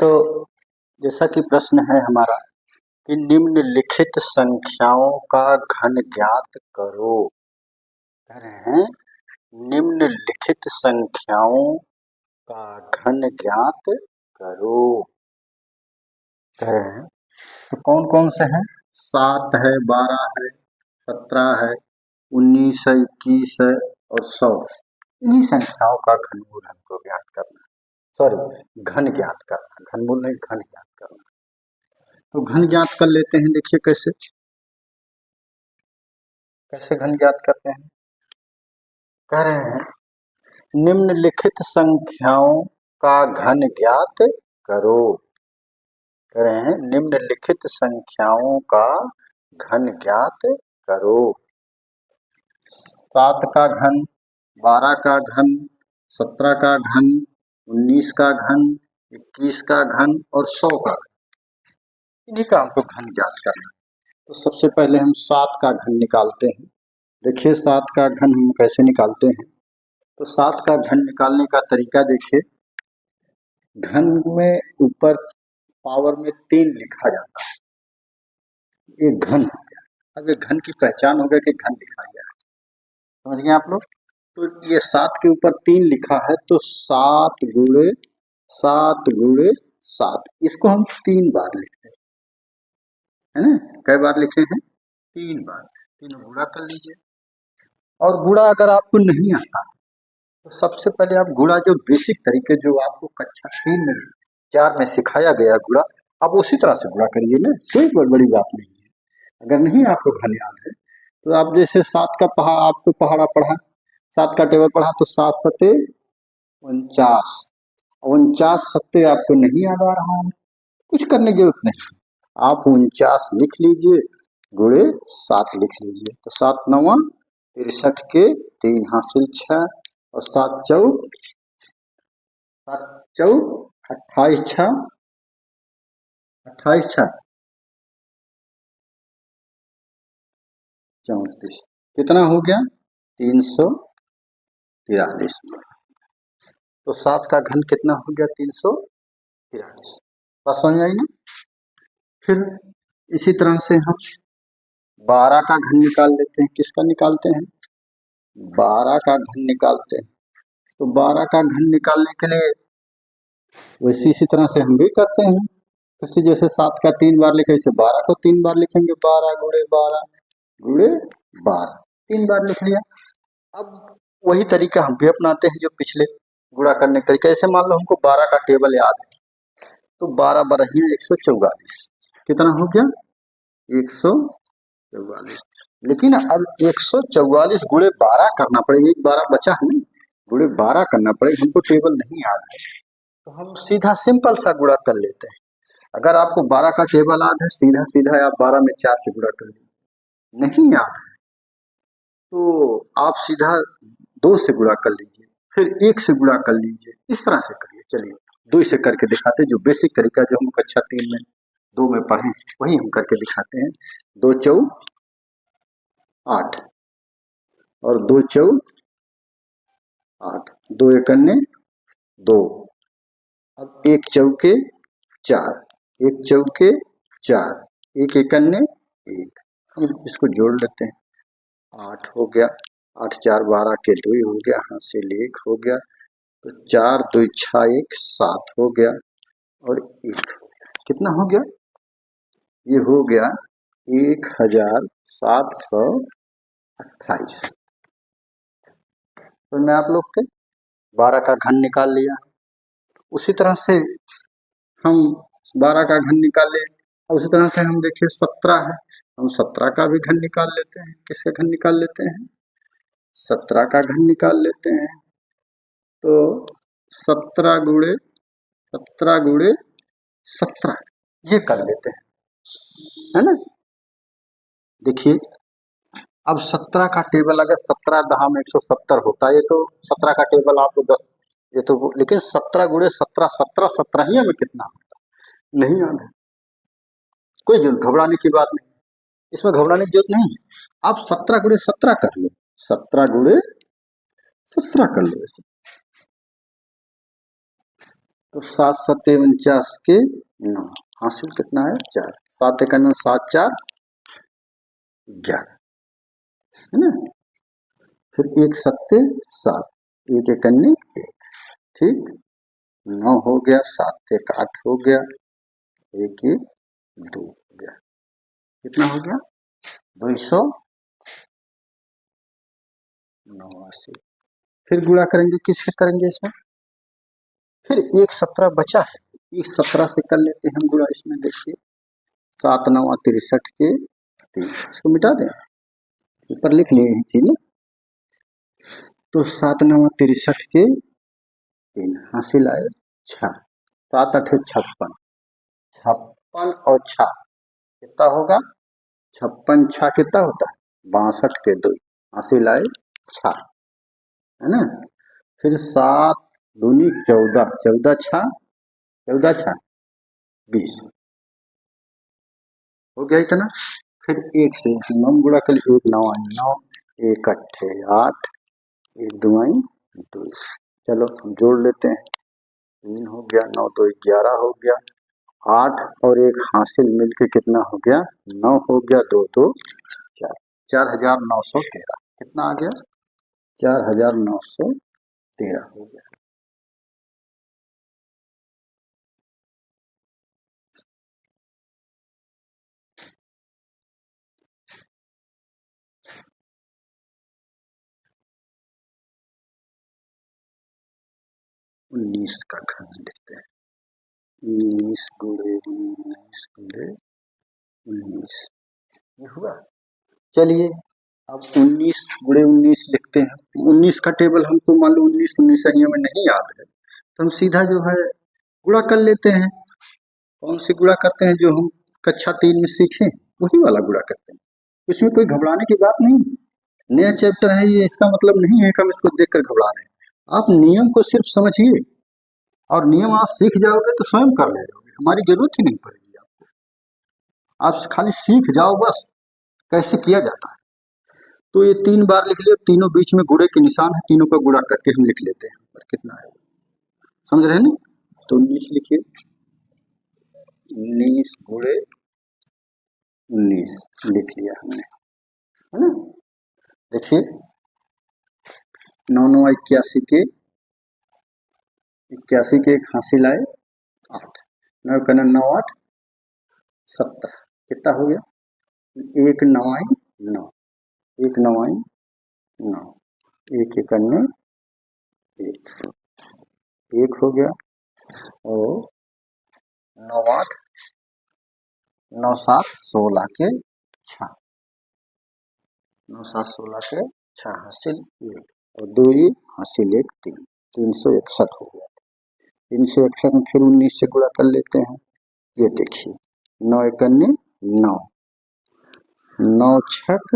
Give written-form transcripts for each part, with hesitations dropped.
तो जैसा कि प्रश्न है हमारा कि निम्नलिखित संख्याओं का घन ज्ञात करो। कह रहे हैं निम्नलिखित संख्याओं का घन ज्ञात करो। कह रहे हैं तो कौन कौन से हैं? 7 है, 12 है, 17 है, 19 है, 21 है और 100। इन्हीं संख्याओं का घनमूल हमको ज्ञात करना, सॉरी घन ज्ञात करना, घनमूल नहीं घन ज्ञात करना। तो घन ज्ञात कर लेते हैं। देखिए कैसे कैसे घन ज्ञात करते हैं। कह रहे हैं निम्नलिखित संख्याओं का घन ज्ञात करो। कह रहे हैं निम्नलिखित संख्याओं का घन ज्ञात करो। 7 का घन, 12 का घन, 17 का घन, 19 का घन, 21 का घन और 100 का घन। इन्हीं का हमको घन ज्ञात करना। तो सबसे पहले हम 7 का घन निकालते हैं। देखिए 7 का घन हम कैसे निकालते हैं। तो 7 का घन निकालने का तरीका देखिए। घन में ऊपर पावर में 3 लिखा जाता है, ये घन हो गया। अब ये घन की पहचान हो गया कि घन लिखा गया है, समझ गए आप लोग। तो ये 7 के ऊपर 3 लिखा है तो 7 गुणे 7 गुणे 7, इसको हम 3 बार लिखते हैं, है ना। कई बार लिखे हैं? 3 बार। 3 गुणा कर लीजिए। और गुणा अगर आपको नहीं आता तो सबसे पहले आप गुणा जो बेसिक तरीके जो आपको कक्षा 3 में 4 में सिखाया गया गुणा, आप उसी तरह से गुणा करिए ना, कोई बड़ी बात नहीं है। अगर नहीं आपको घन याद है तो आप जैसे 7 का आपको पहाड़ा पढ़ा, 7 का टेबल पढ़ा तो 7 सत्ते 49, 49 सत्ते आपको नहीं याद आ रहा है, कुछ करने की जरूरत नहीं, आप 49 लिख लीजिए, गुणे 7 लिख लीजिए। तो 7 9 63 के 3 हासिल 6 और 7 चौक 28 6 28 6 34, कितना हो गया? 343। तो 7 का घन कितना हो गया? 343। बस समझ आई ना। फिर इसी तरह से हम 12 का घन निकाल लेते हैं। किसका निकालते हैं? 12 का घन निकालते हैं। तो 12 का घन निकालने के लिए वैसे इसी तरह से हम भी करते हैं। जैसे जैसे 7 का 3 बार लिखे, इसे 12 को 3 बार लिखेंगे। 12 गुणे 12 गुणे 12, 3 बार लिख लिया। अब वही तरीका हम भी अपनाते हैं जो पिछले गुणा करने का तरीका। ऐसे मान लो हमको 12 का टेबल याद है तो 12 12 144, कितना हो गया? 144। लेकिन अब 144 गुणे 12 करना पड़ेगा, एक 12 बचा है ना, गुणे 12 करना पड़ेगा। हमको टेबल नहीं याद है तो हम सीधा सिंपल सा गुणा कर लेते हैं। अगर आपको 12 का टेबल याद है, सीधा सीधा आप 12 में 4 से गुणा कर लीजिए। नहीं याद है तो आप सीधा 2 से गुणा कर लीजिए, फिर 1 से गुणा कर लीजिए, इस तरह से करिए। चलिए 2 से करके दिखाते हैं, जो बेसिक तरीका जो हम कक्षा 3 में 2 में पढ़े वही हम करके दिखाते हैं। 2 चौक 8 और 2 चौक 8, 2 एकन्ने 2, अब 1 चौके 4, 1 चौके 4, 1 एकन्ने 1, हम इसको जोड़ लेते हैं। 8 हो गया, 8 4 12 के 2 हो गया, हासिल 1 हो गया, तो 4 2 6 1 7 हो गया और 1 हो गया। कितना हो गया? ये हो गया 1728। तो मैं आप लोग के 12 का घन निकाल लिया। उसी तरह से हम 12 का घन निकाल ले। उसी तरह से हम देखिए 17 है, हम 17 का भी घन निकाल लेते हैं। किसका घन निकाल लेते हैं? 17 का घन निकाल लेते हैं। तो 17 गुणे 17 ये कर लेते हैं, है ना। देखिए अब 17 का टेबल अगर 17 दहा में 170 होता है, ये तो 17 का टेबल आपको 10 ये तो, लेकिन 17 गुणे 17 17 ही में कितना होता नहीं याद है। कोई घबराने की बात नहीं, इसमें घबराने की जरूरत नहीं है। आप 17 गुणे 17 कर लो, 17 गुणे 17 कर लो। तो 7 सत्ते 49 के 9, हासिल कितना है 4, 7 1 7 4 11 है ना। फिर 1 सत्ते 7, 1 1 1, ठीक, 9 हो गया, 7 1 8 हो गया, 1 1 2 हो गया, कितना हो गया 289। फिर गुणा करेंगे, किससे करेंगे इसमें, फिर 1 17 बचा है, 1 17 से कर लेते हैं हम गुणा इसमें। देखिए 7 9 63 के 3, इसको मिटा दें, ऊपर लिख लिए हैं चीजें। तो 7 9 63 के 3, हासिल आए 6, 7 8 56, 56 और 6 कितना होगा, 56 6 कितना होता है 62 के 2, हासिल आए 6, है ना। फिर 7 दूनी 14, 14 6 14 6 20 हो गया इतना। फिर 1 से 9 गुणा कर, 1 9 9, 1 8 8, 1 2 2, चलो हम जोड़ लेते हैं, 3 हो गया, 9 2 11 हो गया, 8 और 1 हासिल मिलके कितना हो गया 9 हो गया, 2 2 4, 4913, कितना आ गया 4913 हो गया। उन्नीस का घन लिखते हैं, 19 गुणे 19 गुणे 19, ये हुआ। चलिए अब 19 गुणे 19 लिखते हैं। 19 का टेबल हमको मान लो 19 19 सही हमें नहीं याद है, तो हम सीधा जो है गुणा कर लेते हैं। कौन सी गुणा करते हैं, जो हम कक्षा 3 में सीखे वही वाला गुणा करते हैं, उसमें कोई घबराने की बात नहीं। नया चैप्टर है ये, इसका मतलब नहीं है कि हम इसको देखकर घबरा रहे हैं। आप नियम को सिर्फ समझिए, और नियम आप सीख जाओगे तो स्वयं कर ले जाओगे, हमारी जरूरत ही नहीं पड़ेगी आपको, आप खाली सीख जाओ बस कैसे किया जाता है। तो ये 3 बार लिख लिया, तीनों बीच में गुणे के निशान है, तीनों का गुणा करके हम लिख लेते हैं, पर कितना है समझ रहे हैं ना। तो 19 लिखिए, 19 गुणे 19 लिख लिया हमने, है ना। देखिए 9 9 81 के 81 के 1 हासिल आए 8, 9 का 9 8 70, कितना हो गया 1 9 9, 1 9 9, 1 1 1, 1 हो गया, और 9 8 9 7 16 के 6, 9 7 16 के 6 हासिल 1, और 2 ये हासिल 1 3, 361 हो गया। 361 में फिर 19 से गुणा कर लेते हैं। ये देखिए 9 1 9, 9 छक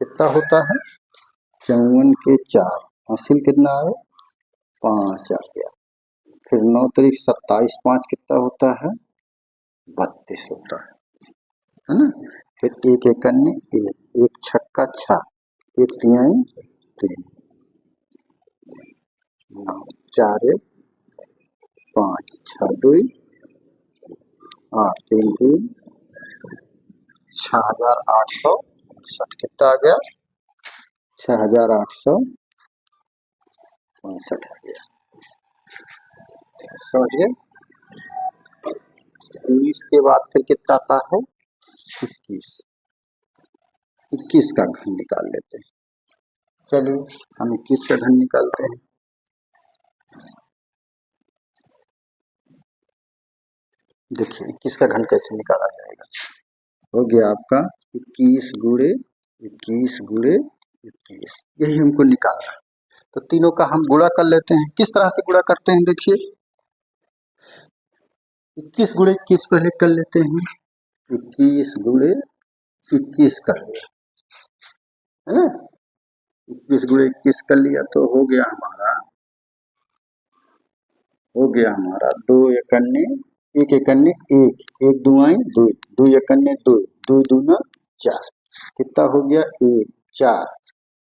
कितना होता है 54 के 4, हासिल कितना है 5 आ गया। फिर 9 तारीख 27 5 कितना होता है 32 होता है ना। फिर 1 1 1, 1 छक्का 6, 1 3 3, 9 4 1 5 6 2 8 3 3, 6859, कितना आ गया 6859 आ गया, समझ गए। 19 के बाद फिर कितना आता है 21, 21 का घन निकाल लेते हैं। चलिए हम 21 का घन निकालते हैं। देखिए 21 का घन कैसे निकाला जाएगा, हो गया आपका 21 गुणे 21 गुणे 21, यही हमको निकालना है। तो तीनों का हम गुणा कर लेते हैं। किस तरह से गुणा करते हैं, देखिए 21 गुणे 21 पहले कर लेते हैं, 21 गुणे 21 कर लिया, है ना। 21 गुणे 21 कर लिया तो हो गया हमारा 2 1 1 1 1, 1 2 2, 2 1 2, 2 2 4, कितना हो गया 1 4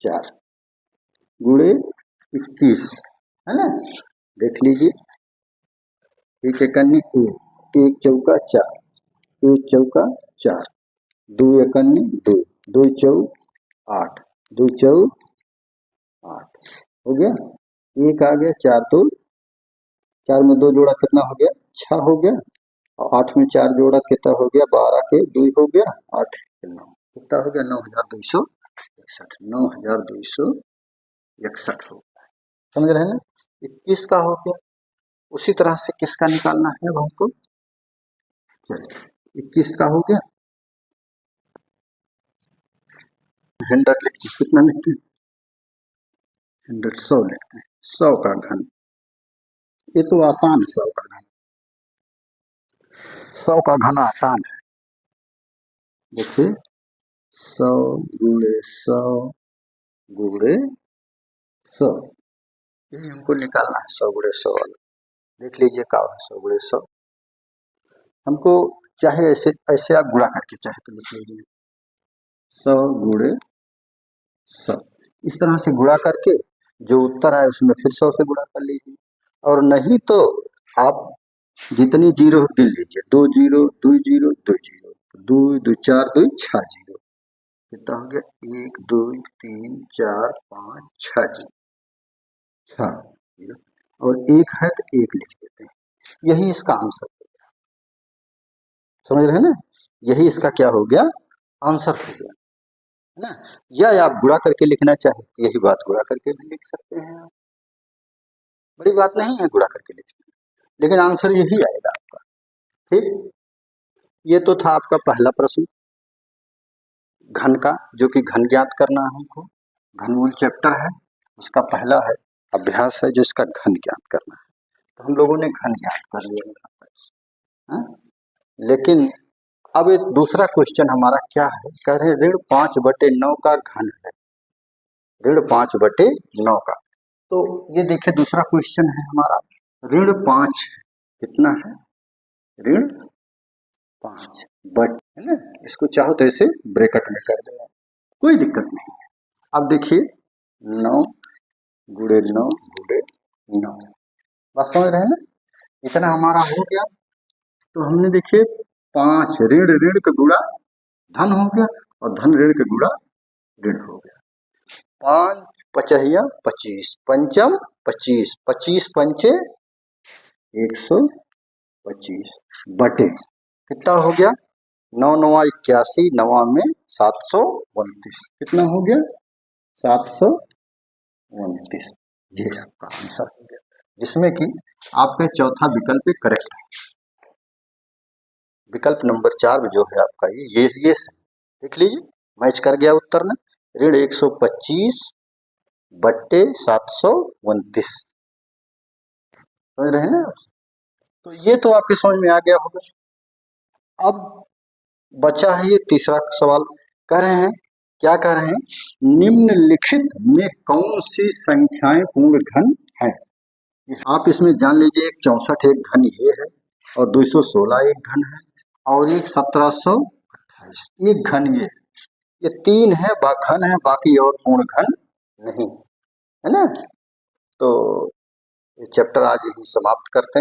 4 गुणे 21, है ना। देख लीजिए एक एकन्नी एक चौका 4, एक चौका 4, 2 एकन्नी 2, 2 चौ 8, 2 चौ 8 हो गया। एक आ गया 4 2, 4 में 2 जोड़ा कितना हो गया 6 हो गया, और 8 में 4 जोड़ा कितना हो गया 12 के 2 हो गया 8 के 9 कितना हो गया 9261, 9261 हो गया। समझ रहे हैं ना। 21 का हो गया। उसी तरह से किसका निकालना है अब हमको, चलिए 21 का हो गया। 100 लिखते हैं, कितना लिखते हैं 100, 100 लिखते हैं। 100 का घन, ये तो आसान है। 100 का घन, 100 का घन आसान है। देखिए 100 गुणे 100 गुणे 100, ये हमको निकालना है। 100 गुणे 100 वाला देख लीजिए क्या है 100 गुणे 100। हमको चाहे ऐसे ऐसे आप गुणा करके चाहे तो लिख लीजिए 100 गुणे 100, इस तरह से गुणा करके जो उत्तर आए उसमें फिर 100 से गुणा कर लीजिए। और नहीं तो आप जितनी जीरो गिन लीजिए, 2 0 2 0 2 0, 2 2 4 2 6 जीरो, कितना हो गया 1 2 3 4 5 6 जीरो, 6 जीरो, और एक है तो एक लिख देते हैं। यही इसका आंसर हो गया। समझ रहे हैं ना, यही इसका क्या हो गया आंसर हो गया है ना। या आप गुणा करके लिखना चाहे यही बात गुणा करके भी लिख सकते हैं आप, बड़ी बात नहीं है गुणा करके लिखना, लेकिन आंसर यही आएगा आपका। ठीक, ये तो था आपका पहला प्रश्न घन का, जो कि घन ज्ञात करना है हमको। घनमूल चैप्टर है, उसका पहला है अभ्यास है जो इसका घन ज्ञात करना है। तो हम लोगों ने घन ज्ञात कर लिया है। लेकिन अब एक दूसरा क्वेश्चन हमारा क्या है, कह रहे ऋण 5/9 का घन है, ऋण 5/9 का। तो ये देखिए दूसरा क्वेश्चन है हमारा, ऋण 5 कितना है, ऋण 5 बट है ना, इसको चाहो तो ऐसे ब्रैकेट में कर देना, कोई दिक्कत नहीं है। अब देखिए 9 गुणे 9 गुणे 9, बस समझ रहे हैं ना, इतना हमारा हो गया। तो हमने देखिए 5 ऋण ऋण का गुणा धन हो गया, और धन ऋण का गुणा ऋण हो गया। 5 पचहिया 25, पंचम 25, 25 पंचे 125 बटे कितना हो गया 9 9 81, 9 में 729, कितना हो गया 729। ये आपका आंसर हो गया, जिसमें कि आपका चौथा विकल्प करेक्ट है। विकल्प नंबर 4 में जो है आपका ये देख लीजिए मैच कर गया उत्तर में, ऋण 125 बट्टे 729, समझ रहे हैं ना। तो ये तो आपके समझ में आ गया होगा। अब बचा है ये तीसरा सवाल, कह रहे हैं क्या कह रहे हैं, निम्नलिखित में कौन सी संख्याएं पूर्ण घन है। आप इसमें जान लीजिए, एक 64 एक घन ये है, और 216 एक घन है, और एक 1728 एक घन ये 3 है घन है, बाकी और पूर्ण घन नहीं है ना। तो ये चैप्टर आज यही समाप्त करते हैं।